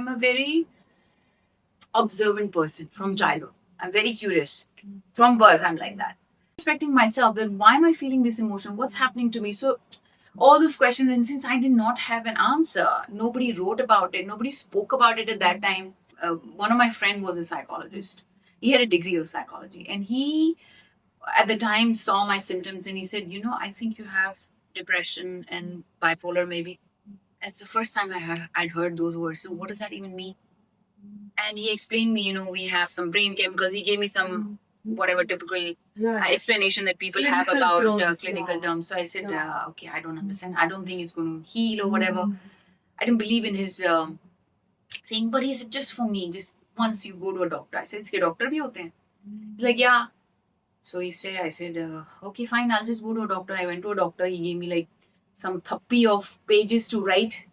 I'm a very observant person from childhood. I'm very curious. From birth, I'm like that. Respecting myself, then why am I feeling this emotion? What's happening to me? So all those questions, and since I did not have an answer, nobody wrote about it, nobody spoke about it at that time. One of my friend was a psychologist. He had a degree of psychology, and he at the time saw my symptoms, and he said, I think you have depression and bipolar maybe. That's the first time I'd heard those words. So what does that even mean? And he explained me, we have some brain chemicals. He gave me some whatever typical explanation that people have about clinical terms. So I said, okay, I don't understand. I don't think it's going to heal or whatever. I didn't believe in his thing, but he said, just for me, just once you go to a doctor. I said, "Iske doctor bhi hote hain?" He's like, yeah. So I said, okay, fine, I'll just go to a doctor. I went to a doctor. He gave me like some thappi of pages to write.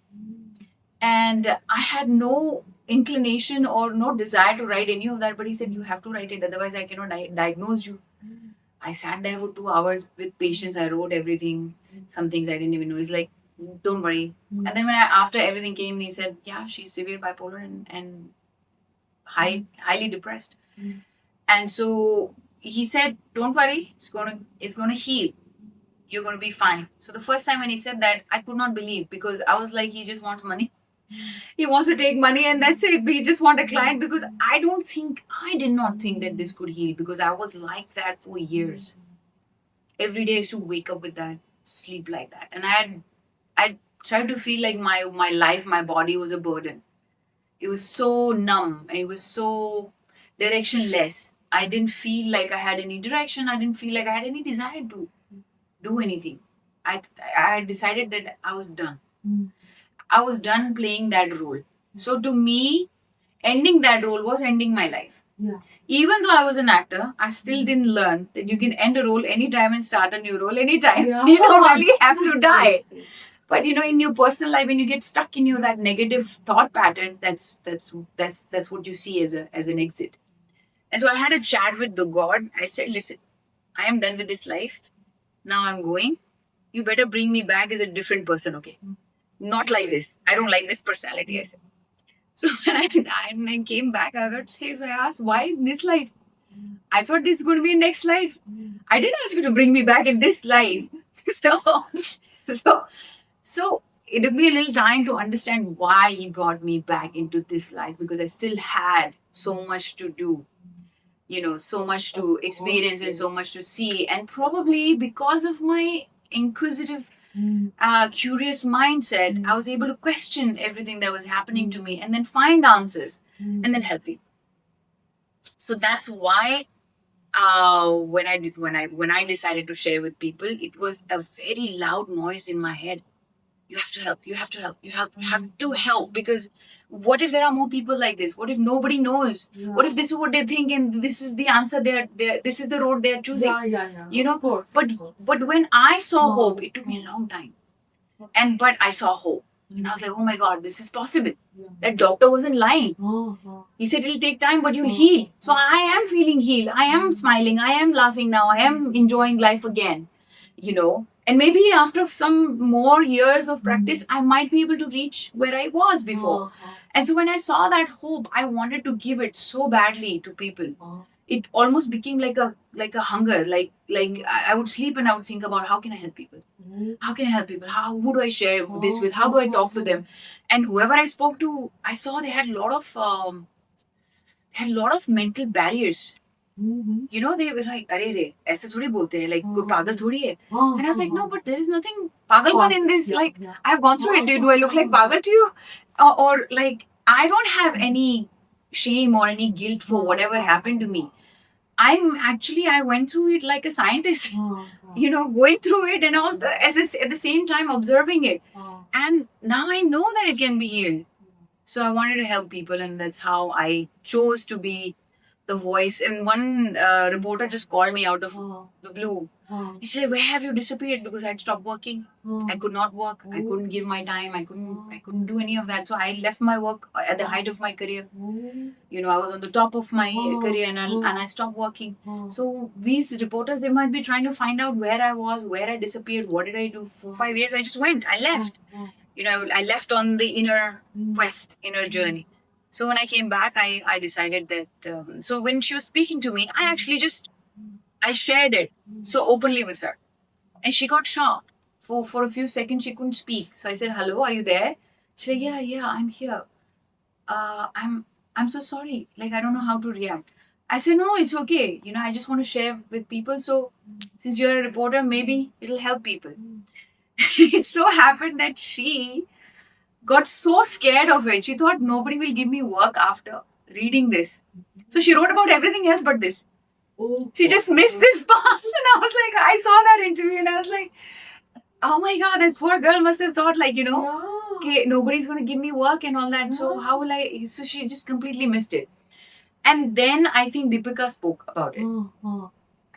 And I had no inclination or no desire to write any of that. But he said, you have to write it. Otherwise, I cannot diagnose you. I sat there for 2 hours with patience. I wrote everything. Some things I didn't even know. He's like, don't worry. And then after everything came, he said, yeah, she's severe bipolar and highly depressed. And so he said, don't worry, it's gonna heal. You're gonna be fine. So the first time when he said that, I could not believe, because I was like, he just wants money. He wants to take money and that's it. But he just want a client, because I did not think that this could heal, because I was like that for years. Every day I used to wake up with that, sleep like that. And I tried to feel like my life, my body was a burden. It was so numb. It was so directionless. I didn't feel like I had any direction. I didn't feel like I had any desire to do anything. I decided that I was done. I was done playing that role. So to me, ending that role was ending my life. Even though I was an actor, I still didn't learn that you can end a role anytime and start a new role anytime. You don't really have to die. But in your personal life, when you get stuck in that negative thought pattern, that's what you see as an exit. And so I had a chat with the God. I said, listen, I am done with this life. Now I'm going. You better bring me back as a different person, okay? Not like this. I don't like this personality, I said. So when I came back, I got saved. I asked, why in this life? I thought this is going to be next life. I didn't ask you to bring me back in this life. So it took me a little time to understand why he brought me back into this life, because I still had so much to do, so much to experience and so much to see. And probably because of my inquisitive, curious mindset, I was able to question everything that was happening to me and then find answers and then help people. So that's why when I decided to share with people, it was a very loud noise in my head. You have to help. You have to help. You have to help, because what if there are more people like this? What if nobody knows? What if this is what they think and this is the answer this is the road they're choosing? Of course. But when I saw hope, it took me a long time. But I saw hope. And I was like, oh my God, this is possible. That doctor wasn't lying. He said it'll take time, but you'll heal. So I am feeling healed. I am smiling. I am laughing now. I am enjoying life again. And maybe after some more years of practice, I might be able to reach where I was before. And so when I saw that hope, I wanted to give it so badly to people. It almost became like a hunger. Like I would sleep and I would think about, how can I help people? How can I help people? Who do I share this with? How do I talk to them? And whoever I spoke to, I saw they had a lot of mental barriers. They were like, "Arey re, ऐसे थोड़ी बोलते हैं, like कोई पागल थोड़ी है." And I was like, "No, but there is nothing pagalpan in this. Like, I've gone through it. Do I look like pagal to you? Or like, I don't have any shame or any guilt for whatever happened to me. I went through it like a scientist, going through it and all at the same time observing it. And now I know that it can be healed. So I wanted to help people, and that's how I chose to be the voice. And one reporter just called me out of the blue. He said, "Where have you disappeared?" Because I'd stopped working. I could not work. I couldn't give my time. I couldn't do any of that. So I left my work at the height of my career. I was on the top of my career, and I stopped working. So these reporters, they might be trying to find out where I was, where I disappeared, what did I do. For 5 years, I just went. I left. I left on the inner quest, inner journey. So when I came back, I decided that. So when she was speaking to me, I actually just I shared it so openly with her, and she got shocked. For a few seconds, she couldn't speak. So I said, "Hello, are you there?" She's like, "Yeah, yeah, I'm here. I'm so sorry. Like I don't know how to react." I said, "No, no, it's okay. You know, I just want to share with people. So since you're a reporter, maybe it'll help people." It so happened that she got so scared of it. She thought nobody will give me work after reading this. So she wrote about everything else but this. Oh, She just missed this part. And I was like, I saw that interview and I was like, oh my God, that poor girl must have thought, like, yeah. okay, nobody's going to give me work and all that. So how will I? So she just completely missed it. And then I think Deepika spoke about it.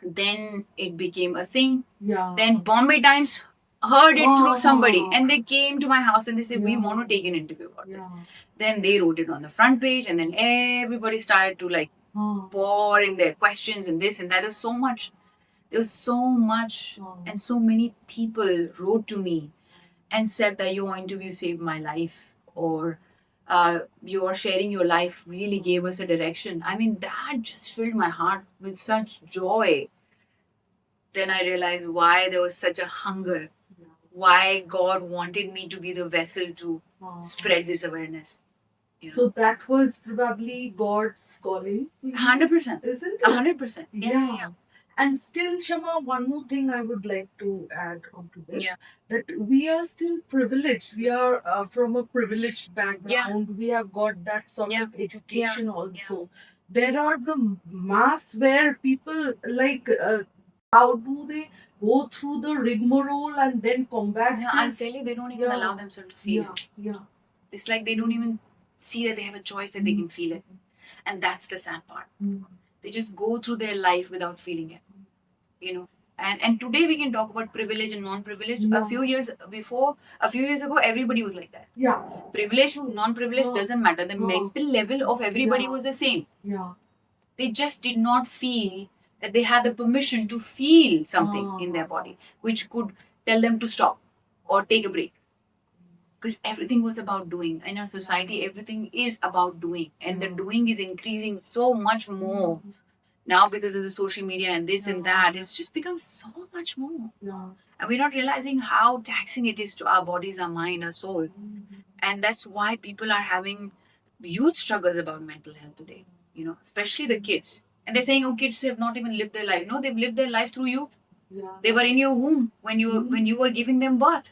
Then it became a thing. Yeah. Then Bombay Times heard it through somebody and they came to my house and they said, we want to take an interview about this. Then they wrote it on the front page and then everybody started to like pour in their questions and this and that. There was so much and so many people wrote to me and said that your interview saved my life or your sharing your life really gave us a direction. I mean, that just filled my heart with such joy. Then I realized why there was such a hunger, why God wanted me to be the vessel to spread this awareness. So that was probably God's calling. 100%. Isn't it? 100%. Yeah. And still, Shama, one more thing I would like to add onto this. Yeah. That we are still privileged. We are from a privileged background. We have got that sort of education also. There are the mass where people like, how do they go through the rigmarole and then combat Yeah, I'll tell you, they don't even allow themselves to feel. Yeah. It's like they don't even see that they have a choice, that they can feel it. And that's the sad part. They just go through their life without feeling it. And today we can talk about privilege and non-privilege. A few years ago, everybody was like that. Yeah. Privilege, non-privilege doesn't matter. The mental level of everybody was the same. Yeah. They just did not feel that they had the permission to feel something in their body, which could tell them to stop or take a break. Because everything was about doing. In our society, everything is about doing. And the doing is increasing so much more now because of the social media and this and that. It's just become so much more. And we're not realizing how taxing it is to our bodies, our mind, our soul. And that's why people are having huge struggles about mental health today, especially the kids. And they're saying, oh, kids have not even lived their life. No, they've lived their life through you. They were in your womb when you were giving them birth.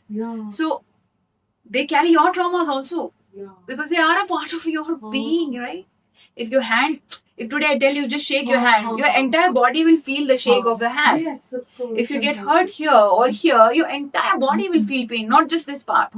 So they carry your traumas also. Because they are a part of your being, right? If today I tell you just shake your hand, your entire body will feel the shake of the hand. Yes, of course. If you get hurt here or here, your entire body will feel pain, not just this part.